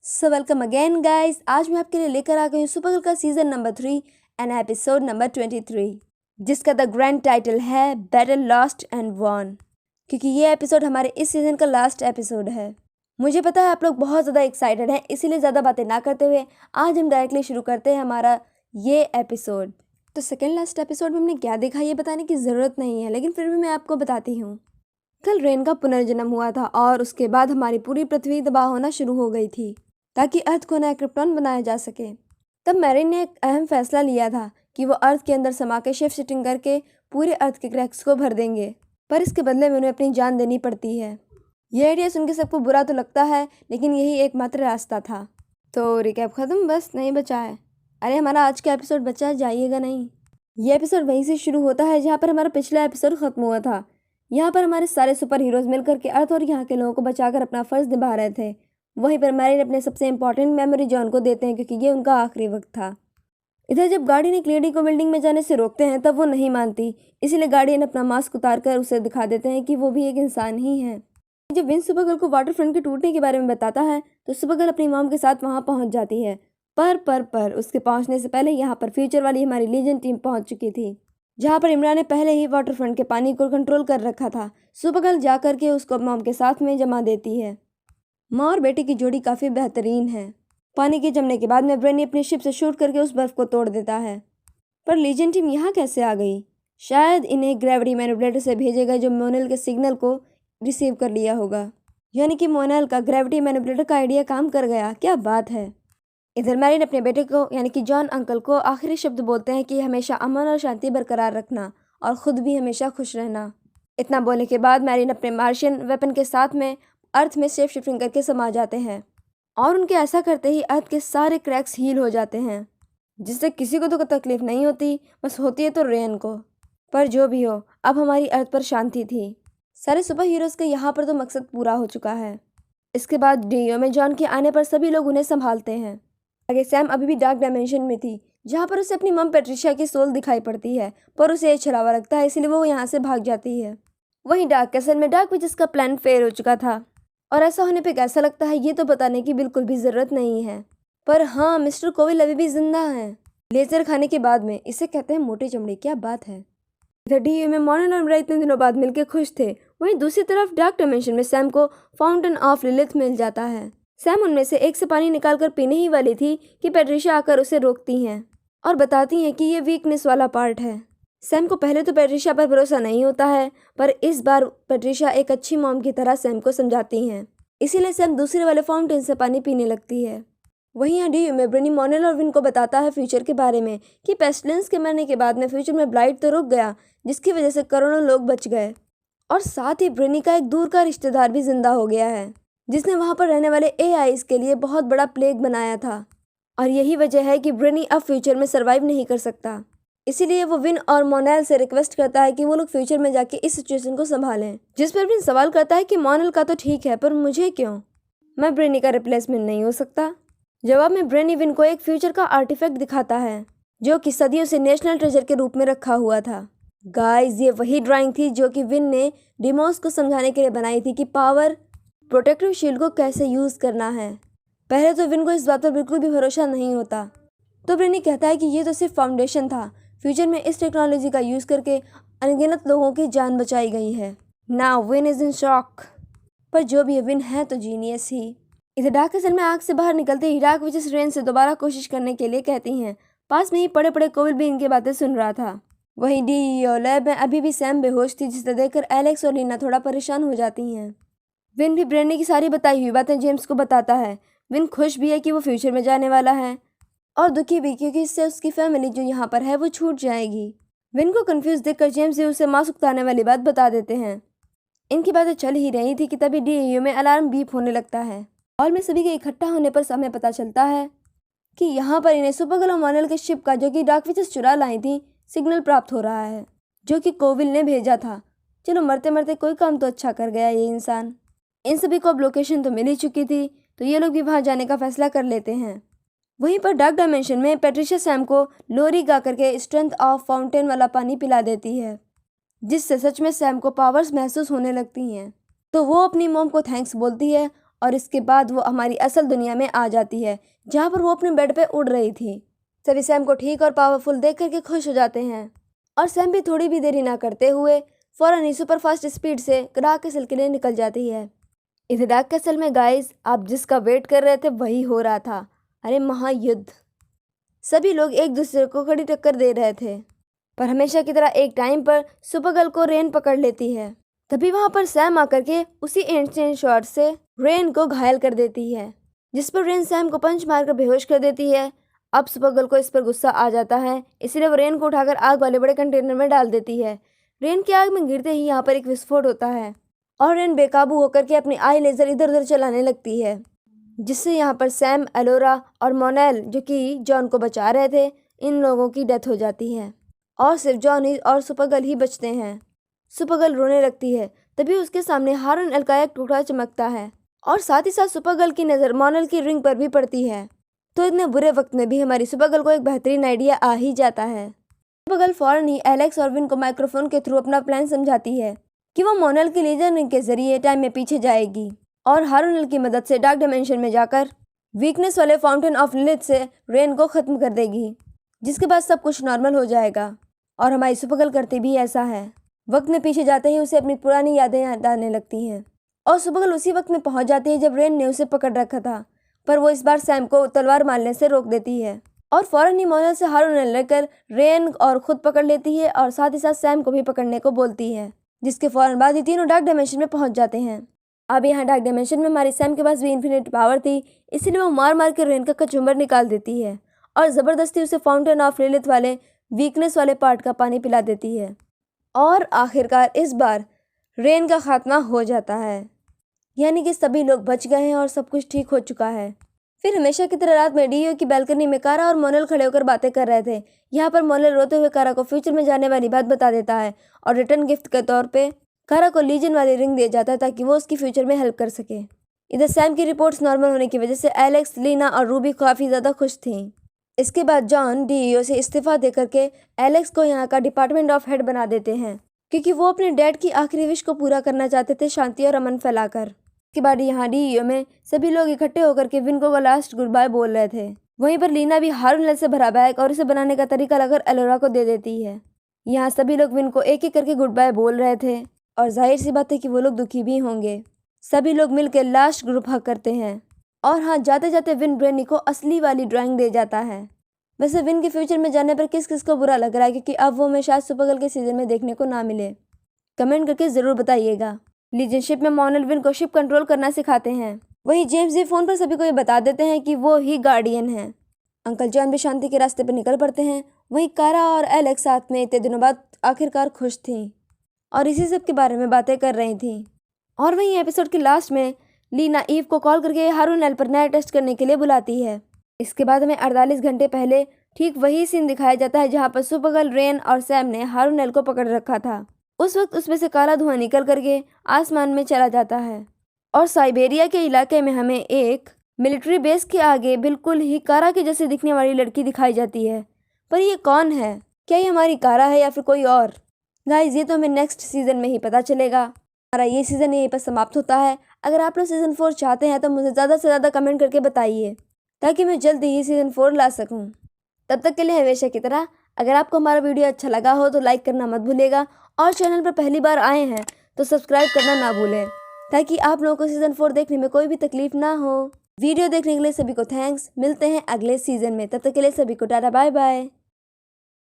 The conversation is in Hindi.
So welcome again guys. आज मैं आपके लिए लेकर आ गई हूँ सुपरगर्ल का season number 3 and episode number 23, जिसका द ग्रैंड टाइटल है बैटल लॉस्ट एंड वॉन। क्योंकि ये एपिसोड हमारे इस सीजन का लास्ट एपिसोड है। मुझे पता है आप लोग बहुत ज़्यादा एक्साइटेड हैं, इसीलिए ज़्यादा बातें ना करते हुए आज हम डायरेक्टली शुरू करते हैं हमारा ये एपिसोड। तो सेकेंड लास्ट एपिसोड में हमने क्या देखा ये बताने की ज़रूरत नहीं है, लेकिन फिर भी मैं आपको बताती हूँ। कल रेन का पुनर्जन्म हुआ था और उसके बाद हमारी पूरी पृथ्वी तबाह होना शुरू हो गई थी ताकि अर्थ को नया क्रिप्टॉन बनाया जा सके। तब मैरिन ने एक अहम फैसला लिया था कि वो अर्थ के अंदर समा के शिफ्ट शिफ्टिंग करके पूरे अर्थ के क्रैक्स को भर देंगे, पर इसके बदले में उन्हें अपनी जान देनी पड़ती है। ये आइडिया सुन के सबको बुरा तो लगता है, लेकिन यही एकमात्र रास्ता था। तो रिकैप खत्म, बस नहीं बचा है। अरे हमारा आज का एपिसोड बचा है, जाइएगा नहीं। ये एपिसोड वहीं से शुरू होता है जहाँ पर हमारा पिछला एपिसोड खत्म हुआ था। यहाँ पर हमारे सारे सुपर हीरोज मिलकर के अर्थ और यहाँ के लोगों को बचाकर अपना फर्ज निभा रहे थे। वहीं पर मैरिन अपने सबसे इंपॉर्टेंट मेमोरी जॉन को देते हैं क्योंकि ये उनका आखिरी वक्त था। इधर जब गार्डियन एक लेडी को बिल्डिंग में जाने से रोकते हैं तब वो नहीं मानती, इसीलिए गार्डियन अपना मास्क उतार कर उसे दिखा देते हैं कि वो भी एक इंसान ही है। जब विंस सुपरगर्ल को वाटर फ्रंट के टूटने के बारे में बताता है तो सुपरगर्ल अपनी मॉम के साथ वहाँ पहुँच जाती है। पर उसके पहुँचने से पहले यहाँ पर फ्यूचर वाली हमारी लीजेंड टीम पहुँच चुकी थी, जहाँ पर इमरान ने पहले ही वाटर फ्रंट के पानी को कंट्रोल कर रखा था। सुपरगर्ल जा करके उसको मॉम के साथ में जमा देती है। माँ और बेटे की जोड़ी काफ़ी बेहतरीन है। पानी के जमने के बाद में ब्रेनी अपनी शिप से शूट करके उस बर्फ को तोड़ देता है। पर लीजेंड टीम यहाँ कैसे आ गई? शायद इन्हें ग्रेविटी मैनिपुलेटर से भेजे गए जो मोनेल के सिग्नल को रिसीव कर लिया होगा, यानी कि मोनेल का ग्रेविटी मैनिपुलेटर का आइडिया काम कर गया। क्या बात है। इधर मैरिन अपने बेटे को यानी कि जॉन अंकल को आखिरी शब्द बोलते हैं कि हमेशा अमन और शांति बरकरार रखना और ख़ुद भी हमेशा खुश रहना। इतना बोलने के बाद मैरिन अपने मार्शियन वेपन के साथ में अर्थ में शेप शिफ्टिंग करके समा जाते हैं और उनके ऐसा करते ही अर्थ के सारे क्रैक्स हील हो जाते हैं, जिससे किसी को तो तकलीफ नहीं होती, बस होती है तो रेन को। पर जो भी हो, अब हमारी अर्थ पर शांति थी। सारे सुपर हीरोज़ का यहाँ पर तो मकसद पूरा हो चुका है। इसके बाद डीओ में जॉन के आने पर सभी लोग उन्हें संभालते हैं। आगे सैम अभी भी डार्क डायमेंशन में थी, जहाँ पर उसे अपनी मम पेट्रिशिया की सोल दिखाई पड़ती है, पर उसे ये छलावा लगता है, इसलिए वो यहाँ से भाग जाती है। वहीं डार्क कैसल में डार्क विचेस का प्लान फेल हो चुका था और ऐसा होने पे कैसा लगता है ये तो बताने की बिल्कुल भी ज़रूरत नहीं है। पर हाँ, मिस्टर कोविल अभी भी जिंदा हैं। लेजर खाने के बाद में इसे कहते हैं मोटे चमड़े। क्या बात है। इधर डीए में मॉर्निंग और मिरा इतने दिनों बाद मिलकर खुश थे। वहीं दूसरी तरफ डार्क डायमेंशन में सैम को फाउंटेन ऑफ लिलिथ मिल जाता है। सैम उनमें से एक से पानी निकालकर पीने ही वाली थी कि पेट्रिशिया आकर उसे रोकती हैं और बताती हैं कि ये वीकनेस वाला पार्ट है। सैम को पहले तो पेट्रिशिया पर भरोसा नहीं होता है, पर इस बार पेट्रिशिया एक अच्छी मॉम की तरह सैम को समझाती हैं, इसीलिए सैम दूसरे वाले फाउंटेन से पानी पीने लगती है। वहीं यहाँ में ब्रेनी मॉर्निल और विन को बताता है फ्यूचर के बारे में कि पेस्टिलेंस के मरने के बाद में फ्यूचर में ब्लाइट तो रुक गया, जिसकी वजह से करोड़ों लोग बच गए, और साथ ही ब्रेनी का एक दूर का रिश्तेदार भी जिंदा हो गया है, जिसने वहाँ पर रहने वाले एआईज के लिए बहुत बड़ा प्लेग बनाया था। और यही वजह है कि ब्रेनी अब फ्यूचर में सर्वाइव नहीं कर सकता। इसीलिए वो विन और मोनेल से रिक्वेस्ट करता है कि वो लोग फ्यूचर में जाके इस सिचुएशन को संभालें। जिस पर विन सवाल करता है कि मोनेल का तो ठीक है, पर मुझे क्यों? मैं ब्रेनी का रिप्लेसमेंट नहीं हो सकता। जवाब में ब्रेनी विन को एक फ्यूचर का आर्टिफैक्ट दिखाता है जो कि सदियों से नेशनल ट्रेजर के रूप में रखा हुआ था। गाइस, ये वही ड्राइंग थी जो कि विन ने डिमोस को समझाने के लिए बनाई थी कि पावर प्रोटेक्टिव शील्ड को कैसे यूज़ करना है। पहले तो विन को इस बात पर बिल्कुल भी भरोसा नहीं होता, तो ब्रेनी कहता है कि ये तो सिर्फ फाउंडेशन था, फ्यूचर में इस टेक्नोलॉजी का यूज़ करके अनगिनत लोगों की जान बचाई गई है। Now win is in shock, पर जो भी विन है तो जीनियस ही। इधर डार्क कैसल में आग से बाहर निकलते ही डार्क विचेस रेन से दोबारा कोशिश करने के लिए कहती हैं। पास में ही पड़े पड़े कोविल भी इनकी बातें सुन रहा था। वहीं डीईओ लैब में अभी भी सैम बेहोश थी, जिसे देखकर एलेक्स और लीना थोड़ा परेशान हो जाती हैं। विन भी ब्रेनी की सारी बताई हुई बातें जेम्स को बताता है। विन खुश भी है कि वो फ्यूचर में जाने वाला है और दुखी भी, क्योंकि इससे उसकी फैमिली जो यहाँ पर है वो छूट जाएगी। विन को कंफ्यूज देखकर जेम्स भी उसे मास्क उतारने वाली बात बता देते हैं। इनकी बातें चल ही रही थी कि तभी डीईओ में अलार्म बीप होने लगता है। हॉल में सभी के इकट्ठा होने पर हमें पता चलता है कि यहाँ पर इन्हें सुपरगर्ल और मॉनेल के शिप का, जो कि डार्क विचेस चुरा लाई थी, सिग्नल प्राप्त हो रहा है, जो कि कोविल ने भेजा था। चलो, मरते मरते कोई काम तो अच्छा कर गया ये इंसान। इन सभी को अब लोकेशन तो मिल ही चुकी थी, तो ये लोग भी वहाँ जाने का फैसला कर लेते हैं। वहीं पर डार्क डायमेंशन में पेट्रिशिया सैम को लोरी गा करके स्ट्रेंथ ऑफ फाउंटेन वाला पानी पिला देती है, जिससे सच में सैम को पावर्स महसूस होने लगती हैं। तो वो अपनी मॉम को थैंक्स बोलती है और इसके बाद वो हमारी असल दुनिया में आ जाती है, जहाँ पर वो अपने बेड पे उड़ रही थी। सभी सैम को ठीक और पावरफुल देख करके खुश हो जाते हैं और सैम भी थोड़ी भी देरी ना करते हुए फौरन ही सुपर फास्ट स्पीड से डार्क कैसल के लिए निकल जाती है। इधर डार्क कैसल में गाइस, आप जिसका वेट कर रहे थे वही हो रहा था। अरे महायुद्ध। सभी लोग एक दूसरे को कड़ी टक्कर दे रहे थे, पर हमेशा की तरह एक टाइम पर सुपरगर्ल को रेन पकड़ लेती है। तभी वहां पर सैम आकर के उसी इंस्टेंट शॉट से रेन को घायल कर देती है, जिस पर रेन सैम को पंच मारकर बेहोश कर देती है। अब सुपरगर्ल को इस पर गुस्सा आ जाता है, इसलिए वो रेन को उठाकर आग वाले बड़े कंटेनर में डाल देती है। रेन की आग में गिरते ही यहाँ पर एक विस्फोट होता है और रेन बेकाबू होकर के अपनी आई लेजर इधर उधर चलाने लगती है, जिससे यहाँ पर सैम, एलोरा और मोनेल जो कि जॉन को बचा रहे थे, इन लोगों की डेथ हो जाती है और सिर्फ जॉन ही और सुपरगर्ल ही बचते हैं। सुपरगर्ल रोने लगती है, तभी उसके सामने हारून एल का एक टुकड़ा चमकता है और साथ ही साथ सुपरगर्ल की नज़र मोनेल की रिंग पर भी पड़ती है। तो इतने बुरे वक्त में भी हमारी सुपरगर्ल को एक बेहतरीन आइडिया आ ही जाता है। सुपरगर्ल फौरन ही एलेक्स और विन को माइक्रोफोन के थ्रू अपना प्लान समझाती है कि वो मोनेल की लेजर रिंग के जरिए टाइम में पीछे जाएगी और हारून एल की मदद से डार्क डायमेंशन में जाकर वीकनेस वाले फाउंटेन ऑफ लिलिथ से रेन को ख़त्म कर देगी, जिसके बाद सब कुछ नॉर्मल हो जाएगा। और हमारी सुपरगर्ल करती भी ऐसा है। वक्त में पीछे जाते ही उसे अपनी पुरानी यादें याद आने लगती हैं और सुपरगर्ल उसी वक्त में पहुंच जाती है जब रेन ने उसे पकड़ रखा था, पर वो इस बार सैम को तलवार मारने से रोक देती है और फौरन ही मोनेल से हारून एल लेकर रेन और खुद पकड़ लेती है और साथ ही साथ सैम को भी पकड़ने को बोलती है, जिसके फौरन बाद ही तीनों डार्क डायमेंशन में पहुंच जाते हैं। अब यहाँ डार्क डायमेंशन में हमारी सैम के पास भी इन्फिनिट पावर थी, इसीलिए वो मार मार के रेन का कचुम्बर निकाल देती है और ज़बरदस्ती उसे फाउंटेन ऑफ लिलिथ वाले वीकनेस वाले पार्ट का पानी पिला देती है और आखिरकार इस बार रेन का खात्मा हो जाता है, यानी कि सभी लोग बच गए हैं और सब कुछ ठीक हो चुका है। फिर हमेशा की तरह रात में डीओ की बालकनी में कारा और मोनेल खड़े होकर बातें कर रहे थे। यहाँ पर मोनेल रोते हुए कारा को फ्यूचर में जाने वाली बात बता देता है और रिटर्न गिफ्ट के तौर पे कारा को लीजन वाली रिंग दे जाता है ताकि वो उसकी फ्यूचर में हेल्प कर सके। इधर सैम की रिपोर्ट्स नॉर्मल होने की वजह से एलेक्स, लीना और रूबी काफ़ी ज़्यादा खुश थी। इसके बाद जॉन डीईओ से इस्तीफा दे करके एलेक्स को यहाँ का डिपार्टमेंट ऑफ हेड बना देते हैं, क्योंकि वो अपने डैड की आखिरी विश को पूरा करना चाहते थे, शांति और अमन फैलाकर। इसके बाद यहाँ डीईओ में सभी लोग इकट्ठे होकर के विन को लास्ट गुड बाय बोल रहे थे। वहीं पर लीना भी हारून एल से भरा बैग और उसे बनाने का तरीका लगाकर एलोरा को दे देती है। यहाँ सभी लोग विन को एक एक करके गुड बाय बोल रहे थे और जाहिर सी बात है कि वो लोग दुखी भी होंगे। सभी लोग मिलकर लास्ट ग्रुप हग करते हैं और हाँ, जाते जाते विन ब्रेनी को असली वाली ड्राइंग दे जाता है। वैसे विन के फ्यूचर में जाने पर किस किस को बुरा लग रहा है, क्योंकि अब वो हमें शायद सुपरगर्ल के सीजन में देखने को ना मिले। कमेंट करके ज़रूर बताइएगा। लीजनशिप में मोनेल विन को शिप कंट्रोल करना सिखाते हैं। वहीं जेम्स भी फ़ोन पर सभी को ये बता देते हैं कि वो ही गार्डियन हैं। अंकल जॉन भी शांति के रास्ते पर निकल पड़ते हैं। वहीं कारा और एलेक्स साथ में इतने दिनों बाद आखिरकार खुश थी और इसी सब के बारे में बातें कर रही थी। और वहीं एपिसोड के लास्ट में लीना ईव को कॉल करके हारून एल पर नया टेस्ट करने के लिए बुलाती है। इसके बाद हमें 48 घंटे पहले ठीक वही सीन दिखाया जाता है जहाँ पर सुपरगर्ल, रेन और सैम ने हारून एल को पकड़ रखा था। उस वक्त उसमें से काला धुआं निकल करके आसमान में चला जाता है और साइबेरिया के इलाके में हमें एक मिलिट्री बेस के आगे बिल्कुल ही कारा के जैसे दिखने वाली लड़की दिखाई जाती है। पर ये कौन है? क्या ये हमारी कारा है या फिर कोई और? गाइज, ये तो हमें नेक्स्ट सीजन में ही पता चलेगा। हमारा ये सीज़न यहीं पर समाप्त होता है। अगर आप लोग सीज़न 4 चाहते हैं तो मुझे ज़्यादा से ज़्यादा कमेंट करके बताइए, ताकि मैं जल्दी ही सीज़न 4 ला सकूं। तब तक के लिए हमेशा की तरह, अगर आपको हमारा वीडियो अच्छा लगा हो तो लाइक करना मत भूलिएगा और चैनल पर पहली बार आए हैं तो सब्सक्राइब करना ना भूलें, ताकि आप लोगों को सीज़न 4 देखने में कोई भी तकलीफ ना हो। वीडियो देखने के लिए सभी को थैंक्स। मिलते हैं अगले सीज़न में, तब तक के लिए सभी को टाटा बाय बाय।